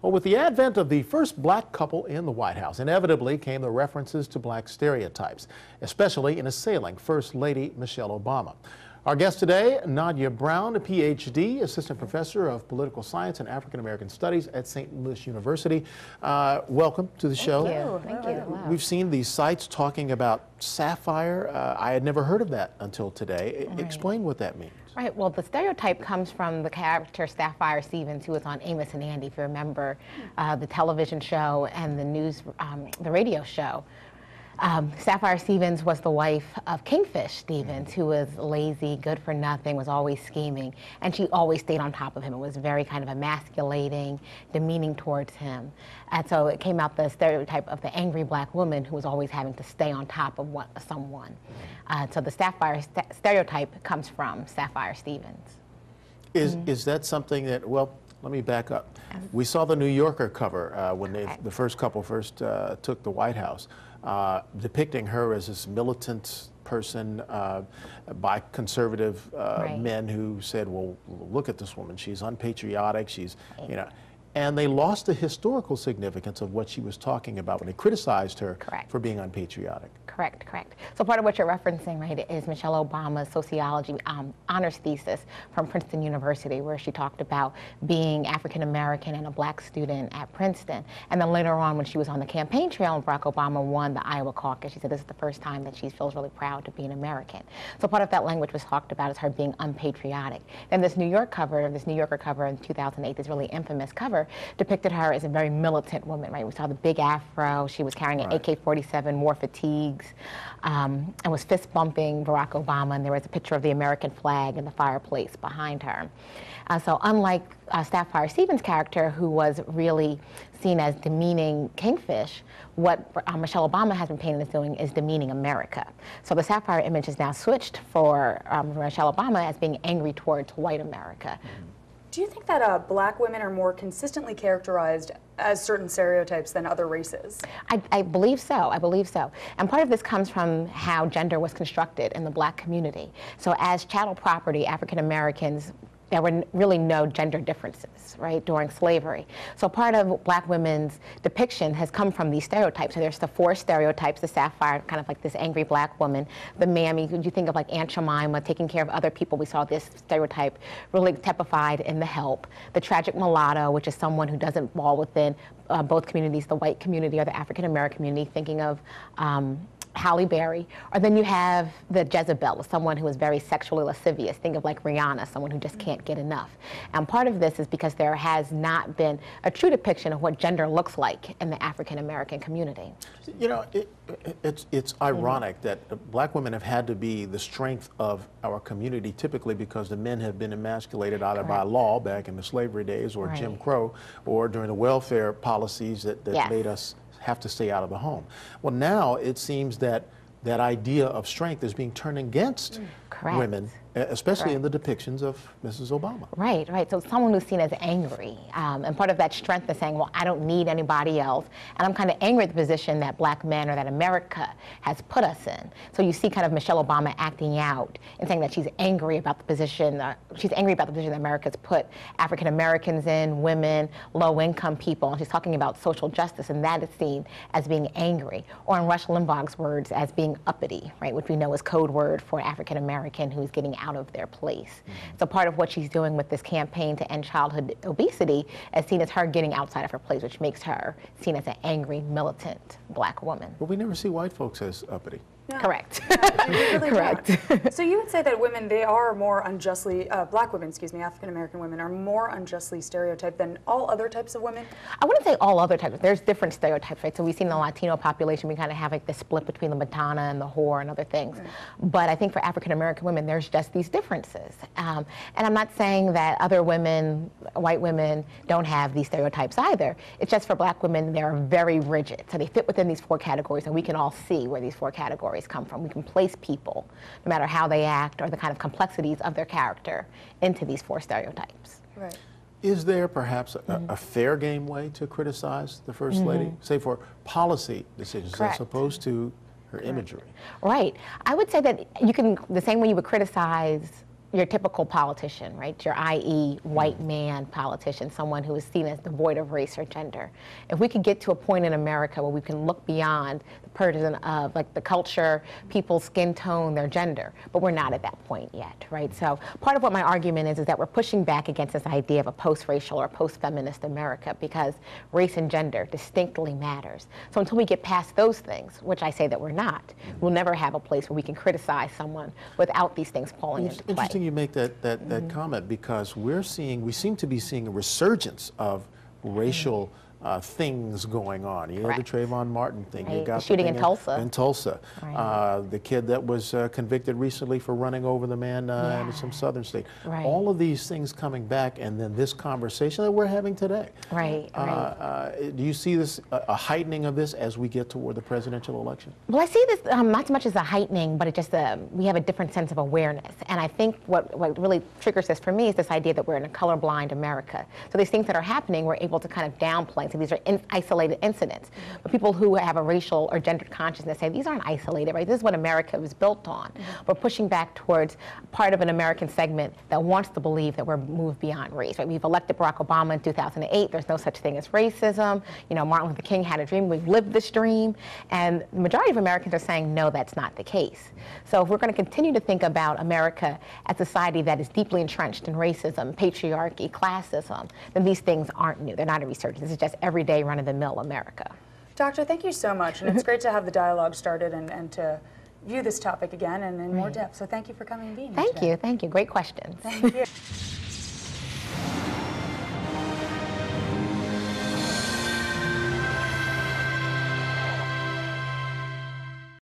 Well, with the advent of the first black couple in the White House, inevitably came the references to black stereotypes, especially in assailing First Lady Michelle Obama. Our guest today, Nadia Brown, a PhD, Assistant Professor of Political Science and African American Studies at St. Louis University. Welcome to the show. Thank you. Wow. We've seen these sites talking about sapphire. I had never heard of that until today. Right. Explain what that means. Right, well, the stereotype comes from the character Sapphire Stevens, who was on Amos and Andy, if you remember, the television show and the radio show. Sapphire Stevens was the wife of Kingfish Stevens, who was lazy, good for nothing, was always scheming, and she always stayed on top of him. It was very kind of emasculating, demeaning towards him. And so it came out the stereotype of the angry black woman who was always having to stay on top of someone. So the Sapphire stereotype comes from Sapphire Stevens. Is that something that, well, let me back up. We saw the New Yorker cover when the first couple took the White House, depicting her as this militant person by conservative men who said, well, look at this woman, she's unpatriotic, she's, you know, and they lost the historical significance of what she was talking about when they criticized her for being unpatriotic. Correct. So part of what you're referencing, right, is Michelle Obama's sociology honors thesis from Princeton University, where she talked about being African American and a black student at Princeton. And then later on, when she was on the campaign trail and Barack Obama won the Iowa caucus, she said this is the first time that she feels really proud to be an American. So part of that language was talked about as her being unpatriotic. Then this New Yorker cover in 2008, this really infamous cover, depicted her as a very militant woman, right? We saw the big afro, she was carrying an AK-47, wore fatigues, and was fist bumping Barack Obama, and there was a picture of the American flag in the fireplace behind her. So unlike Sapphire Stevens' character, who was really seen as demeaning Kingfish, what Michelle Obama has been painted as doing is demeaning America. So the Sapphire image is now switched for Michelle Obama as being angry towards white America. Do you think that black women are more consistently characterized as certain stereotypes than other races? I believe so. And part of this comes from how gender was constructed in the black community. So as chattel property, African Americans, there were really no gender differences, right, during slavery. So part of black women's depiction has come from these stereotypes. So there's the four stereotypes: the sapphire, kind of like this angry black woman; the mammy, you think of like Aunt Jemima taking care of other people. We saw this stereotype really typified in The Help; the tragic mulatto, which is someone who doesn't fall within both communities, the white community or the African American community, thinking of Halle Berry. Or then you have the Jezebel, someone who is very sexually lascivious. Think of like Rihanna, someone who just can't get enough. And part of this is because there has not been a true depiction of what gender looks like in the African American community. You know, it's ironic that black women have had to be the strength of our community, typically because the men have been emasculated either by law back in the slavery days, or Jim Crow, or during the welfare policies that made us have to stay out of the home. Well, now it seems that that idea of strength is being turned against women, especially in the depictions of Mrs. Obama. Right. So someone who's seen as angry, and part of that strength is saying, well, I don't need anybody else, and I'm kind of angry at the position that black men or that America has put us in. So you see kind of Michelle Obama acting out and saying that she's angry about the position, that America's put African Americans in, women, low-income people, and she's talking about social justice, and that is seen as being angry. Or in Rush Limbaugh's words, as being uppity, right, which we know is code word for an African American who's getting out of their place. So part of what she's doing with this campaign to end childhood obesity is seen as her getting outside of her place, which makes her seen as an angry, militant black woman. But we never see white folks as uppity. Yeah. Correct. Yeah, really Correct. So you would say that women, they are more unjustly, black women, excuse me, African American women are more unjustly stereotyped than all other types of women? I wouldn't say all other types. There's different stereotypes, right? So we see in the Latino population, we kind of have like the split between the Madonna and the whore and other things. But I think for African American women, there's just these differences. And I'm not saying that other women, white women, don't have these stereotypes either. It's just for black women, they're very rigid. So they fit within these four categories, and we can all see where these four categories come from. We can place people, no matter how they act or the kind of complexities of their character, into these four stereotypes. Right. Is there perhaps a fair game way to criticize the First Lady, say for policy decisions, as opposed to her imagery? Right. I would say that you can, the same way you would criticize your typical politician, right? Your i.e. white man politician, someone who is seen as devoid of race or gender. If we could get to a point in America where we can look beyond the partisan of like the culture, people's skin tone, their gender, but we're not at that point yet, right? So part of what my argument is that we're pushing back against this idea of a post-racial or post-feminist America because race and gender distinctly matters. So until we get past those things, which I say that we're not, we'll never have a place where we can criticize someone without these things falling into play. Interesting you make that comment, because we seem to be seeing a resurgence of racial things going on. You know, the Trayvon Martin thing. Right. You got the shooting in Tulsa. In Tulsa. Right. The kid that was convicted recently for running over the man in some southern state. Right. All of these things coming back, and then this conversation that we're having today. Right. Do you see this, a heightening of this as we get toward the presidential election? Well, I see this not so much as a heightening, but it just we have a different sense of awareness. And I think what really triggers this for me is this idea that we're in a colorblind America. So these things that are happening, we're able to kind of downplay. So these are isolated incidents. But people who have a racial or gendered consciousness say these aren't isolated, right? This is what America was built on. We're pushing back towards part of an American segment that wants to believe that we're moved beyond race, right? We've elected Barack Obama in 2008. There's no such thing as racism. You know, Martin Luther King had a dream. We've lived this dream. And the majority of Americans are saying, no, that's not the case. So if we're going to continue to think about America as a society that is deeply entrenched in racism, patriarchy, classism, then these things aren't new. They're not a resurgence. This is just everyday run-of-the-mill America. Doctor, thank you so much. And it's great to have the dialogue started and to view this topic again and in more depth. So thank you for coming and being here today. Thank you. Great questions. Thank you.